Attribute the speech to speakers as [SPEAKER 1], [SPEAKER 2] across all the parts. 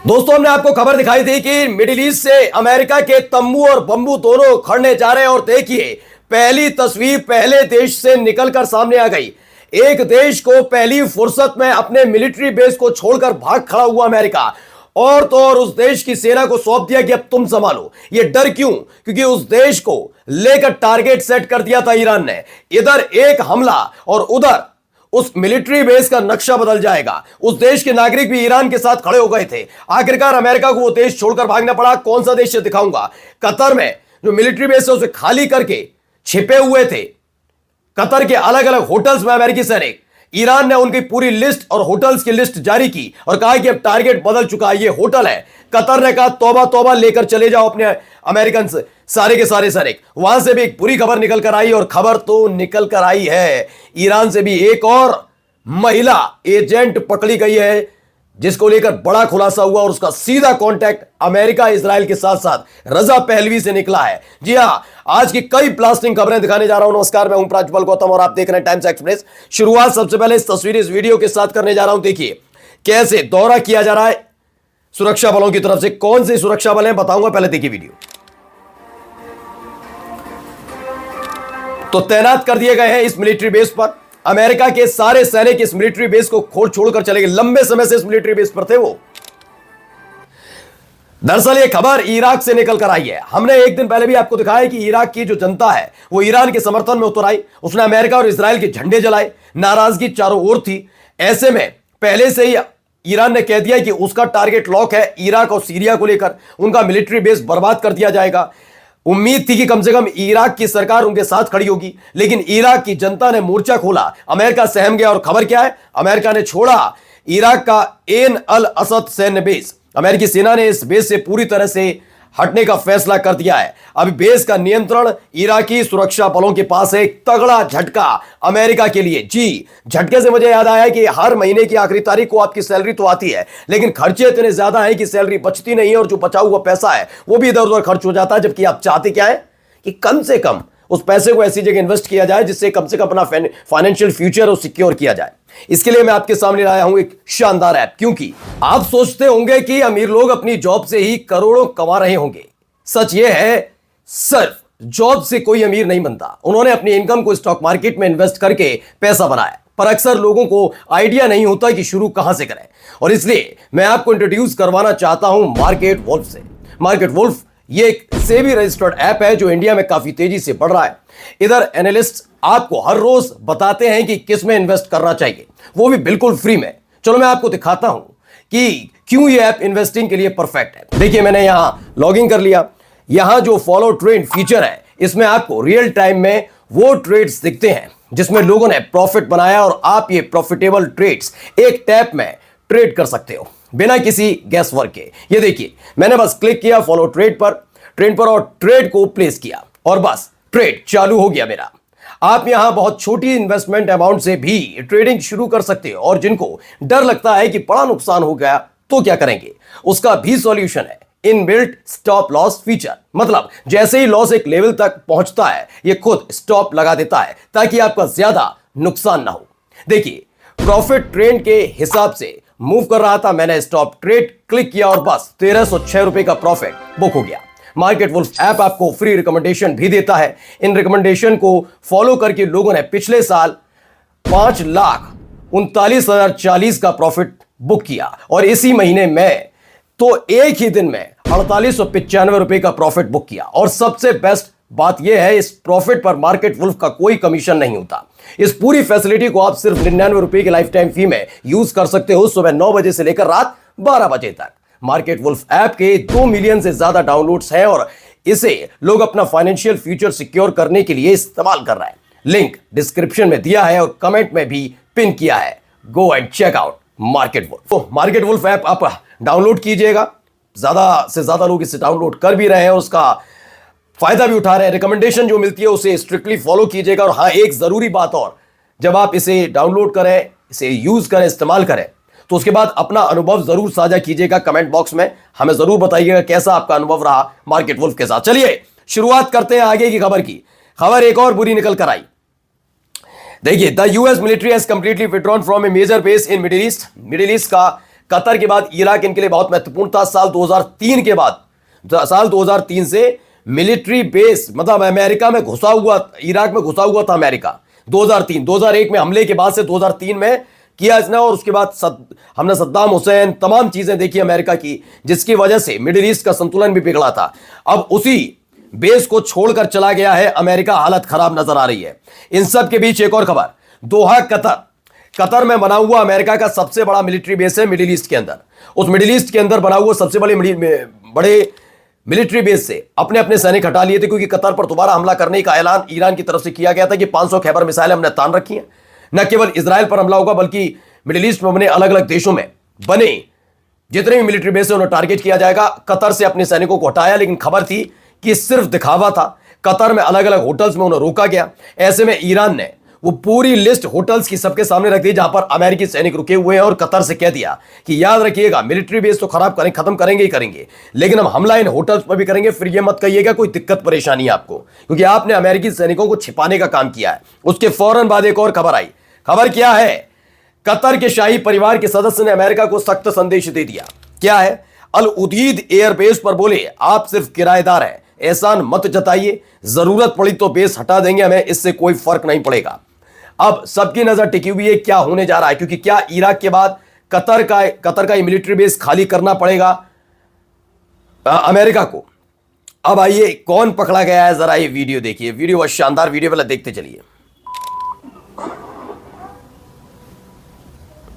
[SPEAKER 1] दोस्तों, हमने आपको खबर दिखाई थी कि मिडिल ईस्ट से अमेरिका के तंबू और बंबू दोनों खड़ने जा रहे हैं और देखिए, पहली तस्वीर पहले देश से निकलकर सामने आ गई। एक देश को पहली फुर्सत में अपने मिलिट्री बेस को छोड़कर भाग खड़ा हुआ अमेरिका, और तो और उस देश की सेना को सौंप दिया कि अब तुम संभालो। ये डर क्यों? क्योंकि उस देश को लेकर टारगेट सेट कर दिया था ईरान ने। इधर एक हमला और उधर उस मिलिट्री बेस का नक्शा बदल जाएगा। उस देश के नागरिक भी ईरान के साथ खड़े हो गए थे। आखिरकार अमेरिका को वो देश छोड़कर भागना पड़ा। कौन सा देश दिखाऊंगा। कतर में जो मिलिट्री बेस है उसे खाली करके छिपे हुए थे कतर के अलग अलग होटल्स में अमेरिकी सैनिक। ईरान ने उनकी पूरी लिस्ट और होटल्स की लिस्ट जारी की और कहा कि अब टारगेट बदल चुका है, ये होटल है। कतर ने कहा तौबा तौबा, लेकर चले जाओ अपने अमेरिकन सारे के सारे सैनिक। वहां से भी एक बुरी खबर निकल कर आई, और खबर तो निकल कर आई है, ईरान से भी एक और महिला एजेंट पकड़ी गई है, जिसको लेकर बड़ा खुलासा हुआ और उसका सीधा कांटेक्ट अमेरिका इजराइल के साथ साथ रजा पहलवी से निकला है। जी हां, आज की कई ब्लास्टिंग खबरें दिखाने जा रहा हूं। नमस्कार, मैं हूं प्राज्वल गौतम और आप देख रहे हैं टाइम्स एक्सप्रेस। शुरुआत सबसे पहले इस तस्वीर इस वीडियो के साथ करने जा रहा हूं। देखिए कैसे दौरा किया जा रहा है सुरक्षा बलों की तरफ से। कौन से सुरक्षा बल हैं बताऊंगा, पहले देखिए वीडियो। तो तैनात कर दिए गए हैं इस मिलिट्री बेस पर। अमेरिका के सारे सैनिक इस मिलिट्री बेस को छोड़कर चले गए। लंबे समय से इस मिलिट्री बेस पर थे वो। दरअसल ये खबर इराक से निकल कर आई है। हमने एक दिन पहले भी आपको दिखाया कि इराक की जो जनता है वो ईरान के समर्थन में उतर आई। उसने अमेरिका और इजराइल के झंडे जलाए। नाराजगी चारों ओर थी। ऐसे में पहले से ही ईरान ने कह दिया कि उसका टारगेट लॉक है। इराक और सीरिया को लेकर उनका मिलिट्री बेस बर्बाद कर दिया जाएगा। उम्मीद थी कि कम से कम इराक की सरकार उनके साथ खड़ी होगी, लेकिन इराक की जनता ने मोर्चा खोला। अमेरिका सहम गया और खबर क्या है, अमेरिका ने छोड़ा इराक का एन अल असद सैन्य बेस। अमेरिकी सेना ने इस बेस से पूरी तरह से हटने का फैसला कर दिया है। अभी बेस का नियंत्रण इराकी सुरक्षा बलों के पास है। एक तगड़ा झटका अमेरिका के लिए। जी, झटके से मुझे याद आया कि हर महीने की आखिरी तारीख को आपकी सैलरी तो आती है, लेकिन खर्चे इतने ज्यादा हैं कि सैलरी बचती नहीं है, और जो बचा हुआ पैसा है वो भी इधर उधर खर्च हो जाता है। जबकि आप चाहते क्या है कि कम से कम उस पैसे को ऐसी जगह इन्वेस्ट किया जाए जिससे कम से कम अपना फाइनेंशियल फ्यूचर सिक्योर किया जाए। इसके लिए मैं आपके सामने लाया हूं एक शानदार ऐप। क्योंकि आप सोचते होंगे कि अमीर लोग अपनी जॉब से ही करोड़ों कमा रहे होंगे। सच यह है, सिर्फ जॉब से कोई अमीर नहीं बनता। उन्होंने अपनी इनकम को स्टॉक मार्केट में इन्वेस्ट करके पैसा बनाया। पर अक्सर लोगों को आइडिया नहीं होता कि शुरू कहां से करें, और इसलिए मैं आपको इंट्रोड्यूस करवाना चाहता हूं मार्केट वुल्फ से। मार्केट वुल्फ ये एक सेबी रजिस्टर्ड ऐप है जो इंडिया में काफी तेजी से बढ़ रहा है। इधर एनालिस्ट आपको हर रोज बताते हैं कि किस में इन्वेस्ट करना चाहिए, वो भी बिल्कुल फ्री में। चलो मैं आपको दिखाता हूं कि क्यों ये ऐप इन्वेस्टिंग के लिए परफेक्ट है। देखिए, मैंने यहां लॉग इन कर लिया। यहां जो फॉलो ट्रेड फीचर है, इसमें आपको रियल टाइम में वो ट्रेड्स दिखते हैं जिसमें लोगों ने प्रॉफिट बनाया, और आप ये प्रॉफिटेबल ट्रेड्स एक टैप में ट्रेड कर सकते हो बिना किसी गैस वर्क के। ये देखिए, मैंने बस क्लिक किया फॉलो ट्रेड पर और ट्रेड को प्लेस किया, और बस ट्रेड चालू हो गया मेरा। आप यहां बहुत छोटी इन्वेस्टमेंट अमाउंट से भी ट्रेडिंग शुरू कर सकते हो, और जिनको डर लगता है कि बड़ा नुकसान हो गया तो क्या करेंगे, उसका भी सॉल्यूशन है इनबिल्ट स्टॉप लॉस फीचर। मतलब जैसे ही लॉस एक लेवल तक पहुंचता है, ये खुद स्टॉप लगा देता है ताकि आपका ज्यादा नुकसान ना हो। देखिए, प्रॉफिट ट्रेंड के हिसाब से मूव कर रहा था। मैंने स्टॉप ट्रेड क्लिक किया और बस 1306 रुपए का प्रॉफिट बुक हो गया। मार्केट वुल्फ ऐप आपको फ्री रिकमेंडेशन भी देता है। इन रिकमेंडेशन को फॉलो करके लोगों ने पिछले साल 5,39,040 का प्रॉफिट बुक किया, और इसी महीने में तो एक ही दिन में 4895 रुपए का प्रॉफिट बुक किया। और सबसे बेस्ट बात यह है, इस प्रॉफिट पर मार्केट वुल्फ का कोई कमीशन नहीं होता। इस पूरी फैसिलिटी को आप सिर्फ 99 रुपए की लाइफ टाइम फी में यूज कर सकते हो, सुबह 9 बजे से लेकर रात 12 बजे तक। मार्केट वुल्फ ऐप के 2 मिलियन से ज्यादा डाउनलोड्स हैं, और इसे लोग अपना फाइनेंशियल फ्यूचर सिक्योर करने के लिए इस्तेमाल कर रहे हैं। लिंक डिस्क्रिप्शन में दिया है और कमेंट में भी पिन किया है। Go and check out market wolf. तो मार्केट वुल्फ ऐप आप डाउनलोड कीजिएगा। ज्यादा से ज्यादा लोग इसे डाउनलोड कर भी रहे हैं, उसका फायदा भी उठा रहे हैं। रिकमेंडेशन जो मिलती है उसे स्ट्रिक्टली फॉलो कीजिएगा। और हाँ, एक जरूरी बात और, जब आप इसे डाउनलोड करें, इसे यूज करें, इस्तेमाल करें, तो उसके बाद अपना अनुभव जरूर साझा कीजिएगा कमेंट बॉक्स में। हमें जरूर बताइएगा कैसा आपका अनुभव रहा मार्केट वुल्फ के साथ। चलिए शुरुआत करते हैं आगे की खबर की। खबर एक और बुरी निकल कर आई। देखिए, the US military has completely withdrawn from a major base in middle east. Middle east का कतर के बाद इराक इनके लिए बहुत महत्वपूर्ण था। साल 2003 के बाद, साल 2003 से मिलिट्री बेस, मतलब अमेरिका में घुसा हुआ, इराक में घुसा हुआ था अमेरिका। 2001 में हमले के बाद से 2003 में किया इसने, और उसके बाद हमने सद्दाम हुसैन, तमाम चीजें देखी अमेरिका की, जिसकी वजह से मिडिल ईस्ट का संतुलन भी बिगड़ा था। अब उसी बेस को छोड़कर चला गया है अमेरिका, हालत खराब नजर आ रही है। इन सब के बीच एक और खबर, दोहा कतर में बना हुआ अमेरिका का सबसे बड़ा मिलिट्री बेस है मिडिल ईस्ट के अंदर। उस मिडिल ईस्ट के अंदर बना हुआ सबसे बड़े मिलिट्री बेस से अपने अपने सैनिक हटा लिए थे, क्योंकि कतर पर दोबारा हमला करने का ऐलान ईरान की तरफ से किया गया था कि 500 खैबर मिसाइलें हमने तान रखी हैं। न केवल इजराइल पर हमला होगा, बल्कि मिडिल ईस्ट में बने अलग अलग देशों में बने जितने भी मिलिट्री बेस है उन्हें टारगेट किया जाएगा। कतर से अपने सैनिकों को हटाया, लेकिन खबर थी कि सिर्फ दिखावा था। कतर में अलग अलग होटल्स में उन्हें रोका गया। ऐसे में ईरान ने वो पूरी लिस्ट होटल्स की सबके सामने रख दी जहां पर अमेरिकी सैनिक रुके हुए हैं, और कतर से कह दिया कि याद रखिएगा, मिलिट्री बेस तो खत्म करेंगे ही करेंगे, लेकिन हम हमला इन होटल्स पर भी करेंगे। फिर यह मत कहिएगा कोई दिक्कत परेशानी है आपको, क्योंकि आपने अमेरिकी सैनिकों को छिपाने का काम किया है। उसके फौरन बाद एक और खबर आई। खबर क्या है? कतर के शाही परिवार के सदस्य ने अमेरिका को सख्त संदेश दे दिया। क्या है? अल उदीद एयरबेस पर बोले, आप सिर्फ किराएदार हैं, एहसान मत जताइए, जरूरत पड़ी तो बेस हटा देंगे, हमें इससे कोई फर्क नहीं पड़ेगा। अब सबकी नजर टिकी हुई है क्या होने जा रहा है, क्योंकि क्या इराक के बाद कतर का ये मिलिट्री बेस खाली करना पड़ेगा अमेरिका को। अब आइए कौन पकड़ा गया है, जरा ये वीडियो देखिए। वीडियो बहुत शानदार वीडियो, वाला देखते चलिए।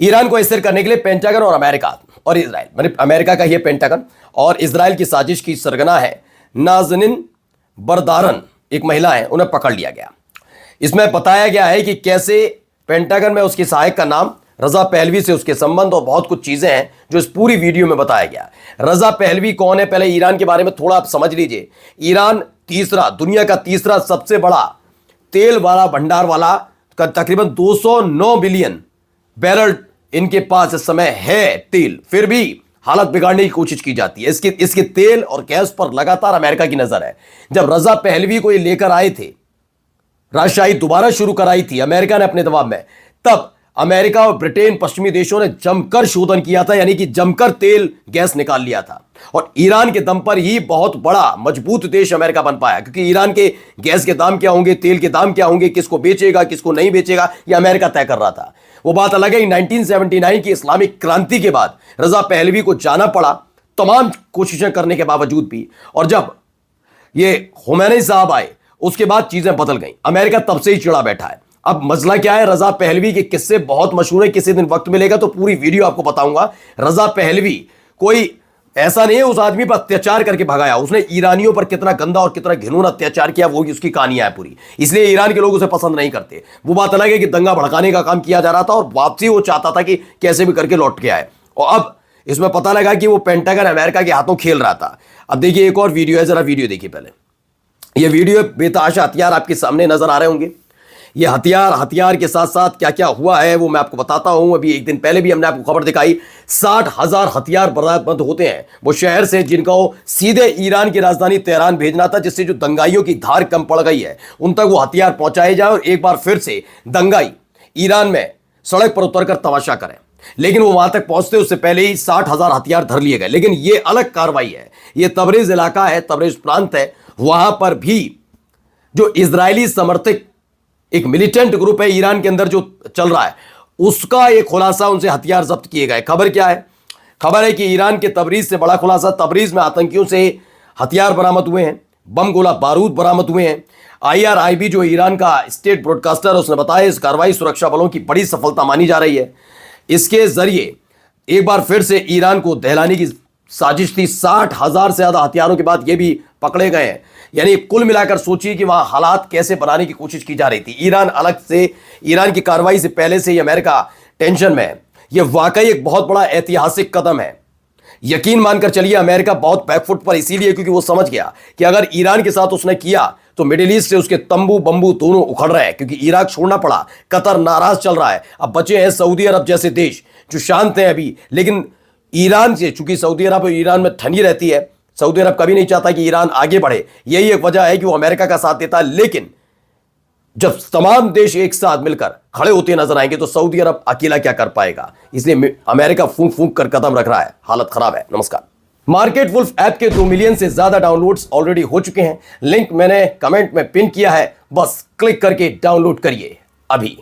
[SPEAKER 1] ईरान को स्थिर करने के लिए पेंटागन और अमेरिका और इजराइल, मतलब अमेरिका का ये पेंटागन और इजराइल की साजिश की सरगना है नाज़नीन बरदारन, एक महिला है, उन्हें पकड़ लिया गया। इसमें बताया गया है कि कैसे पेंटागन में उसकी सहायक का नाम, रजा पहलवी से उसके संबंध और बहुत कुछ चीजें हैं जो इस पूरी वीडियो में बताया गया। रजा पहलवी कौन है, पहले ईरान के बारे में थोड़ा आप समझ लीजिए। ईरान दुनिया का तीसरा सबसे बड़ा तेल वाला भंडार वाला, तकरीबन 209 बिलियन बैरल इनके पास इस समय है तेल, फिर भी हालत बिगाड़ने की कोशिश की जाती है। इसके तेल और गैस पर लगातार अमेरिका की नजर है। जब रजा पहलवी को ये लेकर आए थे, राजशाही दोबारा शुरू कराई थी अमेरिका ने अपने दबाव में, तब अमेरिका और ब्रिटेन पश्चिमी देशों ने जमकर शोधन किया था, यानी कि जमकर तेल गैस निकाल लिया था। और ईरान के दम पर ही बहुत बड़ा मजबूत देश अमेरिका बन पाया, क्योंकि ईरान के गैस के दाम क्या होंगे, तेल के दाम क्या होंगे, किसको बेचेगा किसको नहीं बेचेगा, यह अमेरिका तय कर रहा था। वो बात अलग है, 1979 की इस्लामिक क्रांति के बाद रजा पहलवी को जाना पड़ा, तमाम कोशिशें करने के बावजूद भी। और जब ये खुमैनी साहब आए, उसके बाद चीजें बदल गई। अमेरिका तब से ही चिड़ा बैठा है। अब मसला क्या है, रजा पहलवी के किस्से बहुत मशहूर है, किसी दिन वक्त मिलेगा तो पूरी वीडियो आपको बताऊंगा। रजा पहलवी कोई ऐसा नहीं है उस आदमी पर अत्याचार करके भगाया, उसने ईरानियों पर कितना गंदा और कितना घिनौना अत्याचार किया, वो उसकी कहानियां है पूरी, इसलिए ईरान के लोग उसे पसंद नहीं करते। वो बात अलग है कि दंगा भड़काने का काम किया जा रहा था और वापसी वो चाहता था कि कैसे भी करके लौट के आए। और अब इसमें पता लगा कि वो पेंटागन अमेरिका के हाथों खेल रहा था। अब देखिए एक और वीडियो है, जरा वीडियो देखिए पहले। ये वीडियो बेतहाशा हथियार आपके सामने नजर आ रहे होंगे। ये हथियार के साथ साथ क्या क्या हुआ है वो मैं आपको बताता हूं। अभी एक दिन पहले भी हमने आपको खबर दिखाई, 60,000 हथियार बरामद होते हैं वो शहर से, जिनका सीधे ईरान की राजधानी तेहरान भेजना था, जिससे जो दंगाइयों की धार कम पड़ गई है उन तक वो हथियार पहुंचाए जाए और एक बार फिर से दंगाई ईरान में सड़क पर उतरकर तमाशा करें। लेकिन वो वहां तक पहुंचते उससे पहले ही 60,000 हथियार धर लिए गए। लेकिन ये अलग कार्रवाई है, ये तबरेज इलाका है, तबरेज प्रांत है, वहां पर भी जो इजरायली समर्थित एक मिलिटेंट ग्रुप है ईरान के अंदर जो चल रहा है, उसका एक खुलासा, उनसे हथियार जब्त किए गए। खबर क्या है? खबर है कि ईरान के तबरीज से बड़ा खुलासा, तबरीज में आतंकियों से हथियार बरामद हुए हैं, बम गोला बारूद बरामद हुए हैं। IRIB जो ईरान का स्टेट ब्रॉडकास्टर है, उसने बताया इस कार्रवाई सुरक्षा बलों की बड़ी सफलता मानी जा रही है। इसके जरिए एक बार फिर से ईरान को दहलाने की साजिश थी। 60,000 से ज्यादा हथियारों के बाद ये भी पकड़े गए हैं। यानी कुल मिलाकर सोचिए कि वहां हालात कैसे बनाने की कोशिश की जा रही थी। ईरान अलग से, ईरान की कार्रवाई से पहले से ही अमेरिका टेंशन में है। यह वाकई एक बहुत बड़ा ऐतिहासिक कदम है। यकीन मानकर चलिए अमेरिका बहुत बैकफुट पर इसीलिए क्योंकि वो समझ गया कि अगर ईरान के साथ उसने किया तो मिडिल ईस्ट से उसके तंबू बंबू दोनों उखड़ रहे हैं, क्योंकि इराक छोड़ना पड़ा, कतर नाराज चल रहा है। अब बचे हैं सऊदी अरब जैसे देश जो शांत हैं अभी, लेकिन ईरान से, चूंकि सऊदी अरब और ईरान में ठनी रहती है, सऊदी अरब कभी नहीं चाहता कि ईरान आगे बढ़े। यही एक वजह है कि वो अमेरिका का साथ देता है। लेकिन जब तमाम देश एक साथ मिलकर खड़े होते नजर आएंगे तो सऊदी अरब अकेला क्या कर पाएगा, इसलिए अमेरिका फूंक फूंक कर कदम रख रहा है। हालत खराब है। नमस्कार। मार्केट वुल्फ ऐप के 2 मिलियन से ज्यादा डाउनलोड्स ऑलरेडी हो चुके हैं। लिंक मैंने कमेंट में पिन किया है, बस क्लिक करके डाउनलोड करिए अभी।